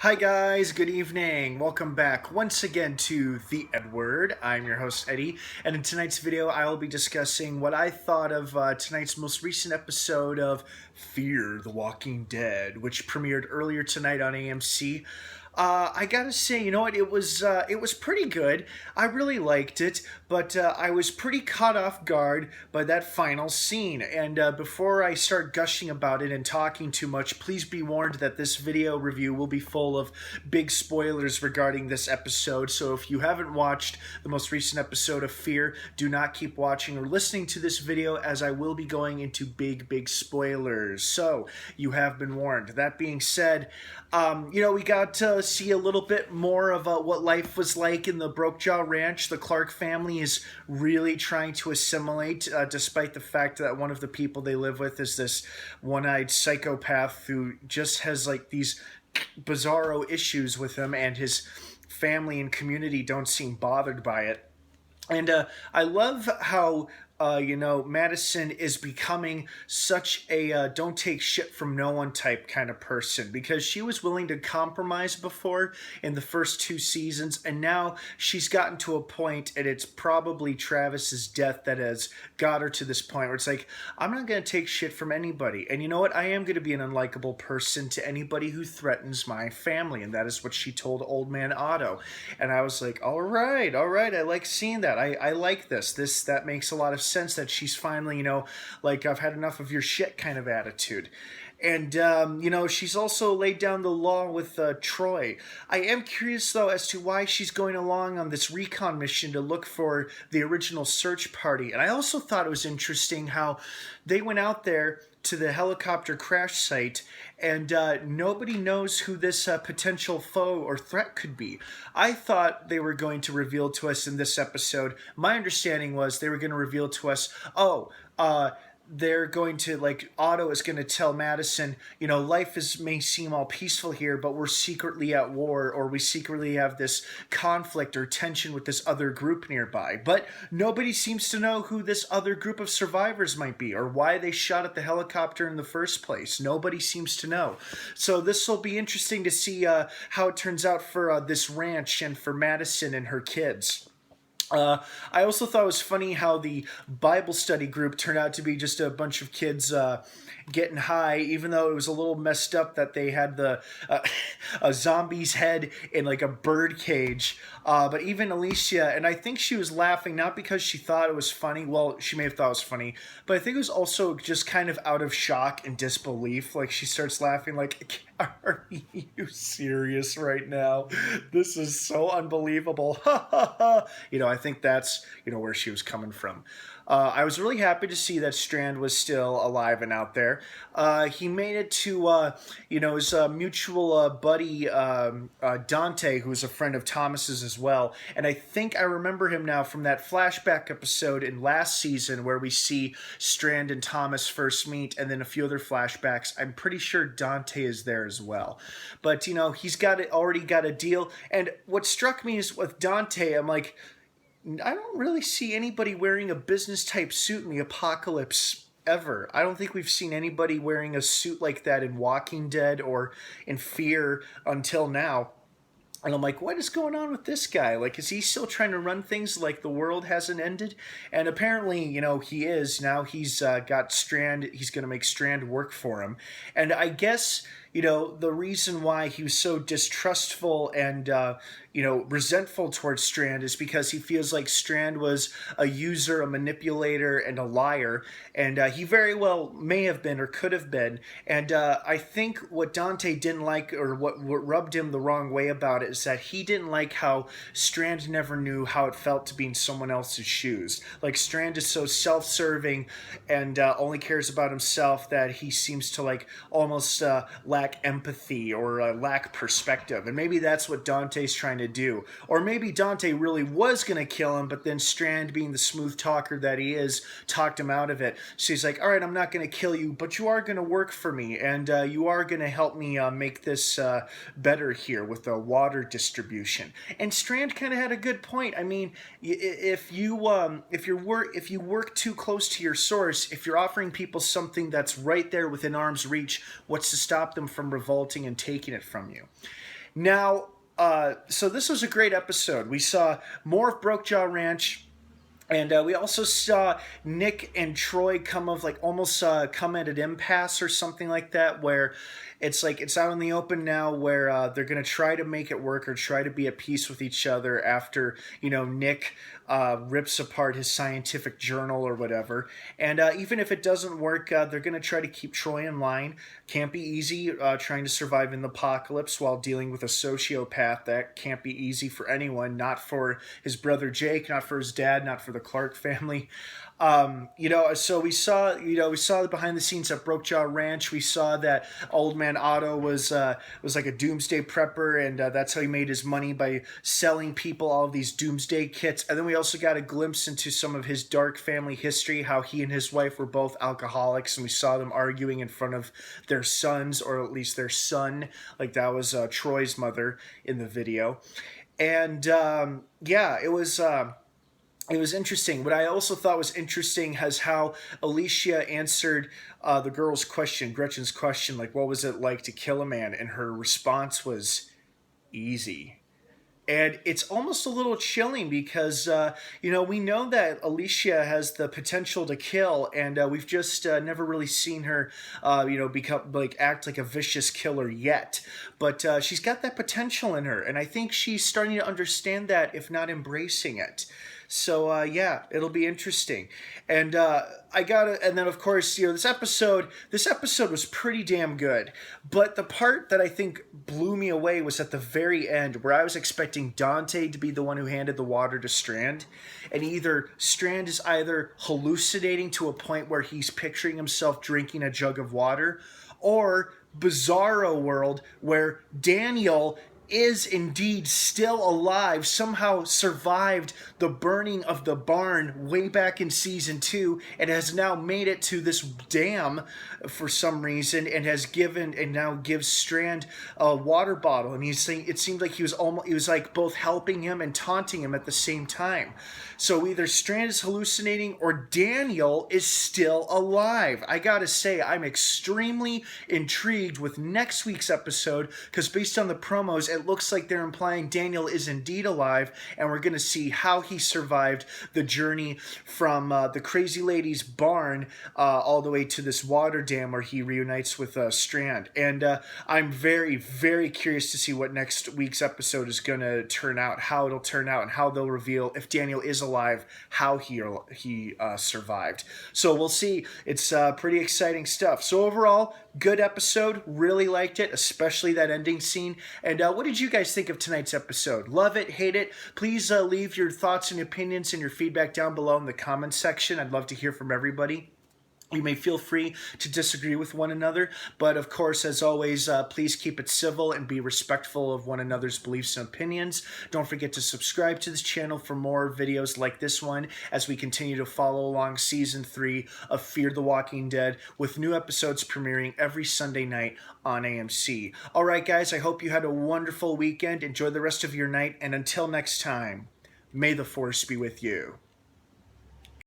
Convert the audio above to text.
Hi guys, good evening. Welcome back once again to the EdWord. I'm your host Eddie, and in tonight's video I will be discussing what I thought of tonight's most recent episode of Fear the Walking Dead, which premiered earlier tonight on AMC. I gotta say, you know what? It was pretty good. I really liked it, but I was pretty caught off guard by that final scene. And before I start gushing about it and talking too much, please be warned that this video review will be full of big spoilers regarding this episode. So if you haven't watched the most recent episode of Fear, do not keep watching or listening to this video, as I will be going into big spoilers. So you have been warned. That being said, we got to see a little bit more of what life was like in the Brokejaw Ranch. The Clark family is really trying to assimilate, despite the fact that one of the people they live with is this one-eyed psychopath who just has like these bizarro issues with him, and his family and community don't seem bothered by it. And I love how Madison is becoming such a don't take shit from no one type kind of person, because she was willing to compromise before in the first two seasons, and now she's gotten to a point, and it's probably Travis's death that has got her to this point where it's like, I'm not going to take shit from anybody, and you know what, I am going to be an unlikable person to anybody who threatens my family. And that is what she told old man Otto, and I was like, all right, I like seeing that. I like this that makes a lot of sense, that she's finally, like, I've had enough of your shit kind of attitude. And, she's also laid down the law with Troy. I am curious, though, as to why she's going along on this recon mission to look for the original search party. And I also thought it was interesting how they went out there to the helicopter crash site, and nobody knows who this potential foe or threat could be. I thought they were going to reveal to us in this episode. My understanding was they were going to reveal to us, they're going to, like, Otto is going to tell Madison, life may seem all peaceful here, but we're secretly at war, or we secretly have this conflict or tension with this other group nearby. But nobody seems to know who this other group of survivors might be, or why they shot at the helicopter in the first place. Nobody seems to know. So this will be interesting to see how it turns out for this ranch and for Madison and her kids. I also thought it was funny how the Bible study group turned out to be just a bunch of kids getting high, even though it was a little messed up that they had a zombie's head in like a bird cage. But even Alicia, and I think she was laughing not because she thought it was funny. Well, she may have thought it was funny, but I think it was also just kind of out of shock and disbelief. Like, she starts laughing like, are you serious right now? This is so unbelievable. I think that's, where she was coming from. I was really happy to see that Strand was still alive and out there. He made it to, his mutual buddy, Dante, who's a friend of Thomas's as well. And I think I remember him now from that flashback episode in last season where we see Strand and Thomas first meet, and then a few other flashbacks. I'm pretty sure Dante is there as well. But, he's already got a deal. And what struck me is with Dante, I'm like, I don't really see anybody wearing a business type suit in the apocalypse ever. I don't think we've seen anybody wearing a suit like that in Walking Dead or in Fear until now. And I'm like, what is going on with this guy? Like, is he still trying to run things like the world hasn't ended? And apparently, he is. Now he's got Strand. He's going to make Strand work for him. And I guess, the reason why he was so distrustful and, resentful towards Strand is because he feels like Strand was a user, a manipulator, and a liar. And he very well may have been or could have been. And I think what Dante didn't like, or what rubbed him the wrong way about it, is that he didn't like how Strand never knew how it felt to be in someone else's shoes. Like, Strand is so self-serving and only cares about himself that he seems to, like, almost lack empathy or lack perspective. And maybe that's what Dante's trying to do. Or maybe Dante really was going to kill him, but then Strand, being the smooth talker that he is, talked him out of it. So he's like, all right, I'm not going to kill you, but you are going to work for me, and you are going to help me make this better here with the water distribution. And Strand kind of had a good point. I mean, if you work too close to your source, if you're offering people something that's right there within arm's reach, what's to stop them from revolting and taking it from you? Now, so this was a great episode. We saw more of Brokejaw Ranch. And we also saw Nick and Troy come of like almost come at an impasse or something like that, where it's like it's out in the open now, where they're gonna try to make it work or try to be at peace with each other after Nick rips apart his scientific journal or whatever. And even if it doesn't work, they're gonna try to keep Troy in line. Can't be easy trying to survive in the apocalypse while dealing with a sociopath. That can't be easy for anyone. Not for his brother Jake, not for his dad, not for the Clark family. So we saw the behind the scenes at Brokejaw Ranch. We saw that Old Man Otto was like a doomsday prepper, and that's how he made his money, by selling people all of these doomsday kits. And then we also got a glimpse into some of his dark family history, how he and his wife were both alcoholics, and we saw them arguing in front of their sons, or at least their son. Like that was Troy's mother in the video. And it was interesting. What I also thought was interesting is how Alicia answered the girl's question, Gretchen's question, like, what was it like to kill a man? And her response was easy. And it's almost a little chilling because, we know that Alicia has the potential to kill, and we've just never really seen her, act like a vicious killer yet. But she's got that potential in her, and I think she's starting to understand that, if not embracing it. So it'll be interesting. And and then of course, this episode was pretty damn good. But the part that I think blew me away was at the very end, where I was expecting Dante to be the one who handed the water to Strand. And Strand is either hallucinating to a point where he's picturing himself drinking a jug of water, or Bizarro world where Daniel is indeed still alive, somehow survived the burning of the barn way back in season 2, and has now made it to this dam for some reason, and now gives Strand a water bottle. And he's saying it seemed like he was like both helping him and taunting him at the same time. So either Strand is hallucinating or Daniel is still alive. I gotta say, I'm extremely intrigued with next week's episode, because based on the promos, it looks like they're implying Daniel is indeed alive, and we're going to see how he survived the journey from the crazy lady's barn all the way to this water dam where he reunites with Strand. And I'm very, very curious to see what next week's episode is going to turn out, how it'll turn out, and how they'll reveal, if Daniel is alive, how he survived. So we'll see. It's pretty exciting stuff. So overall, good episode. Really liked it, especially that ending scene. And what did you guys think of tonight's episode? Love it? Hate it? Please leave your thoughts and opinions and your feedback down below in the comments section. I'd love to hear from everybody. You may feel free to disagree with one another, but of course, as always, please keep it civil and be respectful of one another's beliefs and opinions. Don't forget to subscribe to this channel for more videos like this one as we continue to follow along Season 3 of Fear the Walking Dead, with new episodes premiering every Sunday night on AMC. All right, guys, I hope you had a wonderful weekend. Enjoy the rest of your night, and until next time, may the Force be with you.